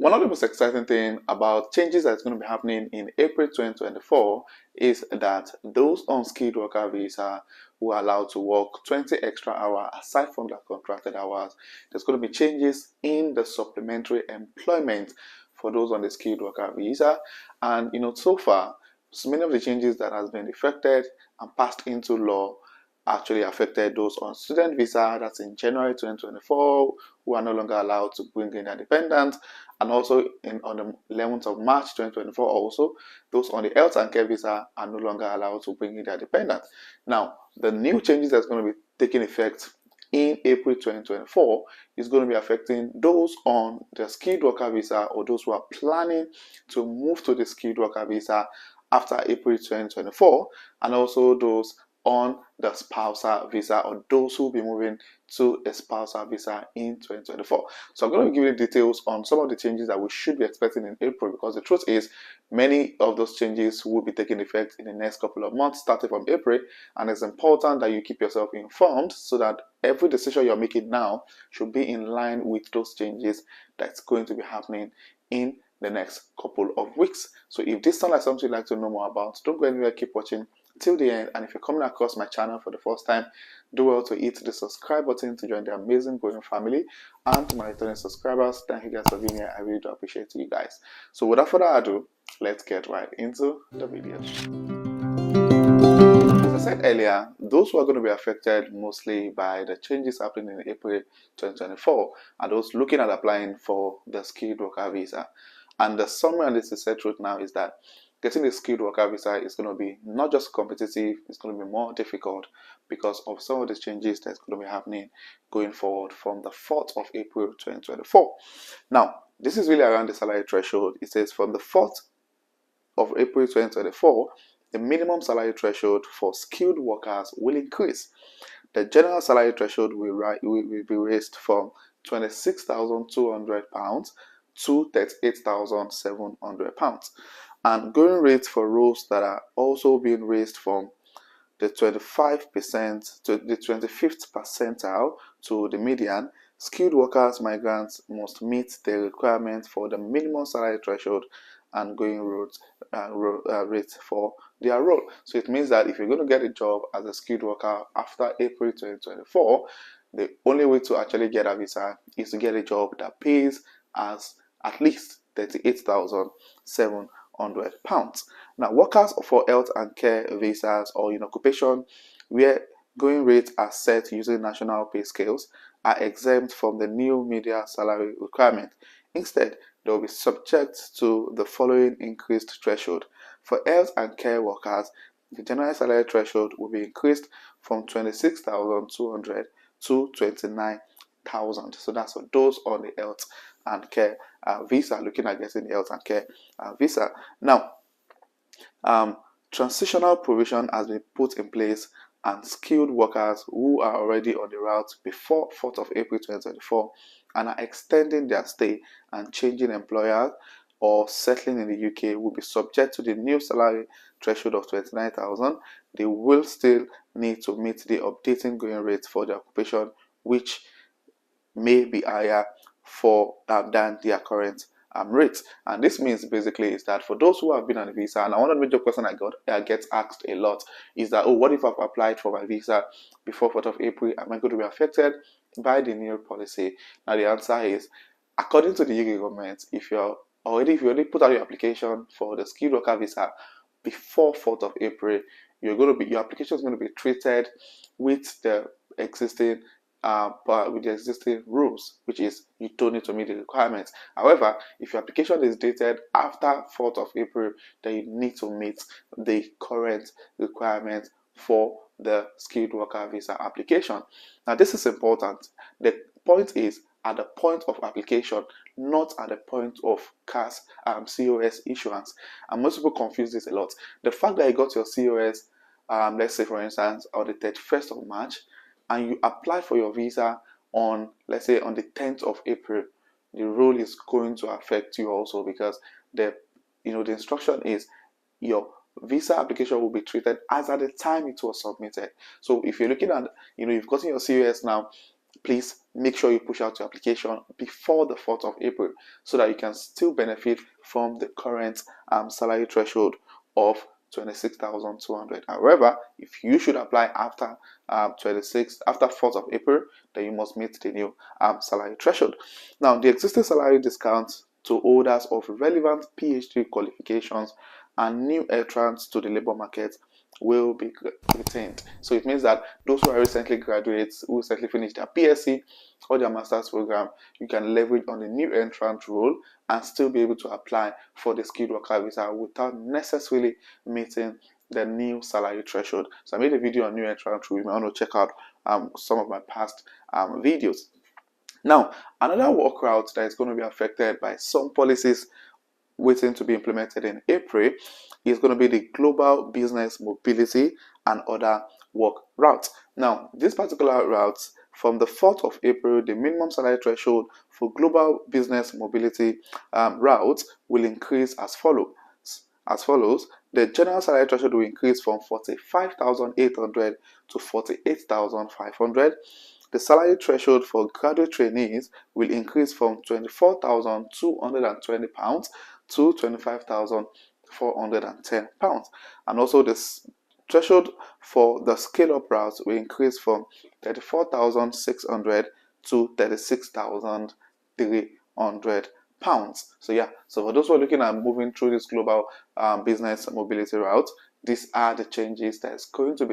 One of the most exciting things about changes that's going to be happening in April 2024 is that those on skilled worker visa who are allowed to work 20 extra hours aside from their contracted hours, there's going to be changes in the supplementary employment for those on the skilled worker visa. And so far, so many of the changes that has been effected and passed into law actually affected those on student visa. That's in January 2024, who are no longer allowed to bring in their dependents, and also on the 11th of March 2024 also, those on the health and care visa are no longer allowed to bring in their dependents. Now, the new changes that's going to be taking effect in April 2024 is going to be affecting those on the skilled worker visa, or those who are planning to move to the skilled worker visa after April 2024, and also those on the spousal visa, or those who will be moving to a spousal visa in 2024. So I'm going to give you details on some of the changes that we should be expecting in April, because the truth is many of those changes will be taking effect in the next couple of months starting from April, and it's important that you keep yourself informed so that every decision you're making now should be in line with those changes that's going to be happening in the next couple of weeks. So if this sounds like something you'd like to know more about, don't go anywhere, keep watching till the end. And if you're coming across my channel for the first time, do well to hit the subscribe button to join the amazing growing family. And to my returning subscribers, thank you guys for being here. I really do appreciate you guys. So without further ado, let's get right into the video. As I said earlier, those who are going to be affected mostly by the changes happening in April 2024 are those looking at applying for the skilled worker visa. And the summary and the sincere truth now is that getting the skilled worker visa is going to be not just competitive, it's going to be more difficult because of some of the changes that's going to be happening going forward from the 4th of April 2024. Now, this is really around the salary threshold. It says from the 4th of April 2024, the minimum salary threshold for skilled workers will increase. The general salary threshold will be raised from £26,200 to £38,700. And going rates for roles that are also being raised from the 25% to the 25th percentile to the median. Skilled workers, migrants must meet the requirement for the minimum salary threshold and going rates for their role. So it means that if you're going to get a job as a skilled worker after April 2024, the only way to actually get a visa is to get a job that pays as at least £38,700. Now, workers for health and care visas or in occupation where going rates are set using national pay scales are exempt from the new media salary requirement. Instead, they will be subject to the following increased threshold. For health and care workers, the general salary threshold will be increased from 26,200 to 29,000. So that's for those on the health and care visa, looking at getting the health and care visa. Now, transitional provision has been put in place, and skilled workers who are already on the route before 4th of April 2024 and are extending their stay and changing employers or settling in the UK will be subject to the new salary threshold of 29,000. They will still need to meet the updating going rate for the occupation, which may be higher for than their current rates. And this means basically is that for those who have been on a visa, and one of the major questions I get asked a lot is that, oh, what if I've applied for my visa before 4th of April? Am I going to be affected by the new policy? Now the answer is, according to the UK government, if you already put out your application for the skilled worker visa before 4th of April, your application is going to be treated with the existing rules, which is you don't need to meet the requirements. However, if your application is dated after 4th of April, then you need to meet the current requirements for the skilled worker visa application. Now, this is important. The point is at the point of application, not at the point of COS issuance. And most people confuse this a lot. The fact that you got your COS, let's say for instance, on the 31st of March, and you apply for your visa on, let's say, on the 10th of April, the rule is going to affect you also, because the instruction is your visa application will be treated as at the time it was submitted. So if you're looking at, you've gotten your COS now please make sure you push out your application before the 4th of April so that you can still benefit from the current salary threshold of 26,200. However, if you should apply after 4th of April, then you must meet the new salary threshold. Now, the existing salary discount to holders of relevant PhD qualifications and new entrants to the labor market will be retained. So it means that those who are recently graduates, who recently finished their PSc or their master's program, you can leverage on the new entrant role and still be able to apply for the skilled worker visa without necessarily meeting the new salary threshold. So I made a video on new entrant rule. You may want to check out some of my past videos. Now, another work route that is going to be affected by some policies waiting to be implemented in April is going to be the global business mobility and other work routes. Now, this particular route, from the 4th of April, the minimum salary threshold for global business mobility routes will increase as follows. The general salary threshold will increase from 45,800 to 48,500. The salary threshold for graduate trainees will increase from £24,220 to £25,410. And also the threshold for the scale-up route will increase from 34,600 to 36,300 pounds. So for those who are looking at moving through this global business mobility route, these are the changes that's going to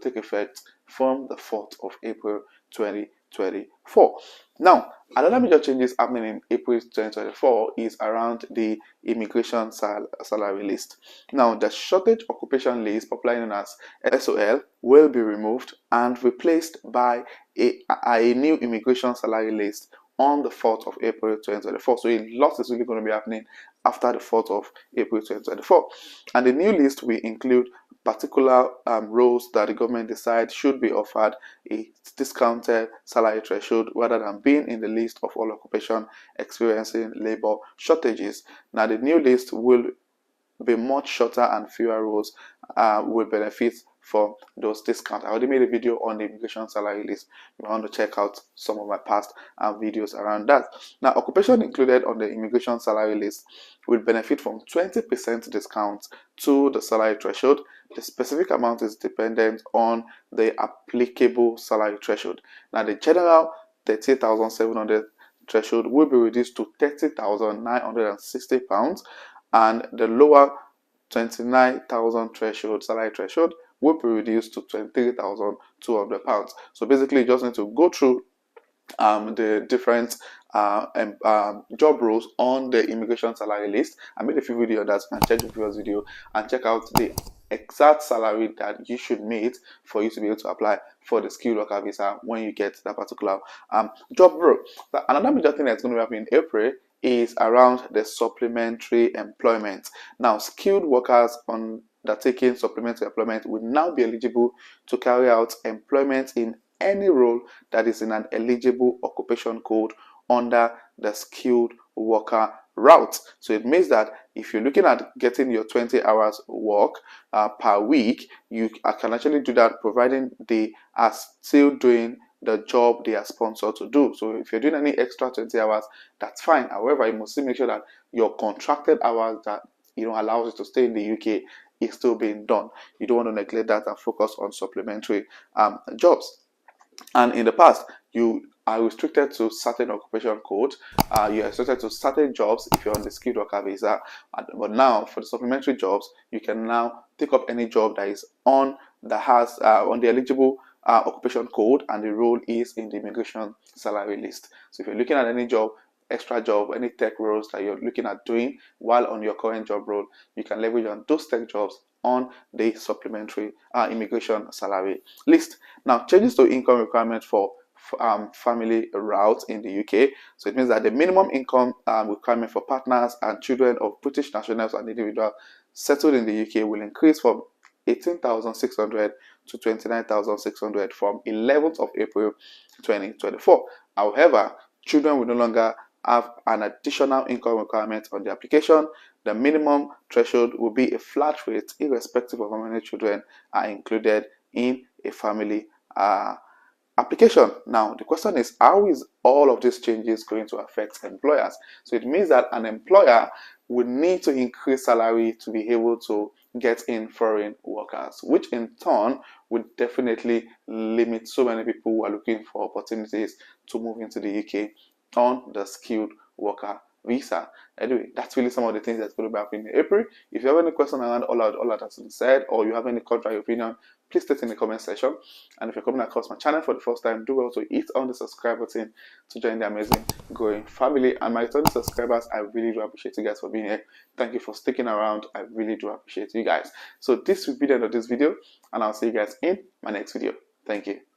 take effect from the 4th of April 2024. Now, another major changes happening in April 2024 is around the immigration salary list. Now, the shortage occupation list, popularly known as SOL, will be removed and replaced by a new immigration salary list on the 4th of April 2024. So a lot is really going to be happening after the 4th of April 2024. And the new list will include particular roles that the government decides should be offered a discounted salary threshold rather than being in the list of all occupation experiencing labor shortages. Now, the new list will be much shorter and fewer roles will benefit from those discounts. I already made a video on the immigration salary list. You want to check out some of my past videos around that. Now, occupation included on the immigration salary list will benefit from 20% discount to the salary threshold. The specific amount is dependent on the applicable salary threshold. Now, the general 38,700 threshold will be reduced to £30,960, and the lower 29,000 salary threshold will be reduced to £23,200. So basically, you just need to go through the different job roles on the immigration salary list. I made a few videos on that, so you can check the previous video and check out the exact salary that you should meet for you to be able to apply for the skilled worker visa when you get that particular job role. Another major thing that's going to happen in April is around the supplementary employment. Now, skilled workers undertaking supplementary employment will now be eligible to carry out employment in any role that is in an eligible occupation code under the skilled worker route. So it means that if you're looking at getting your 20 hours work per week, you can actually do that providing they are still doing the job they are sponsored to do. So if you're doing any extra 20 hours, that's fine. However, you must still make sure that your contracted hours that allows you to stay in the UK is still being done. You don't want to neglect that and focus on supplementary jobs. And in the past, you are restricted to certain occupation codes. You are restricted to certain jobs if you're on the skilled worker visa. But now, for the supplementary jobs, you can now take up any job that is on the eligible occupation code, and the role is in the immigration salary list. So if you're looking at any job, extra job, any tech roles that you're looking at doing while on your current job role, you can leverage on those tech jobs on the supplementary immigration salary list. Now, changes to income requirement for family routes in the UK. So it means that the minimum income requirement for partners and children of British nationals and individuals settled in the UK will increase from 18,600 to 29,600 from 11th of April 2024. However, children will no longer have an additional income requirement on the application. The minimum threshold will be a flat rate irrespective of how many children are included in a family application. Now, the question is, how is all of these changes going to affect employers? So it means that an employer would need to increase salary to be able to get in foreign workers, which in turn would definitely limit so many people who are looking for opportunities to move into the UK on the skilled worker visa. Anyway, that's really some of the things that's going to be happening in April. If you have any question around all that has been said, or you have any contrary opinion, please state in the comment section. And if you're coming across my channel for the first time, do well to hit on the subscribe button to join the amazing growing family. And my returning subscribers, I really do appreciate you guys for being here. Thank you for sticking around. I really do appreciate you guys. So this will be the end of this video, and I'll see you guys in my next video. Thank you.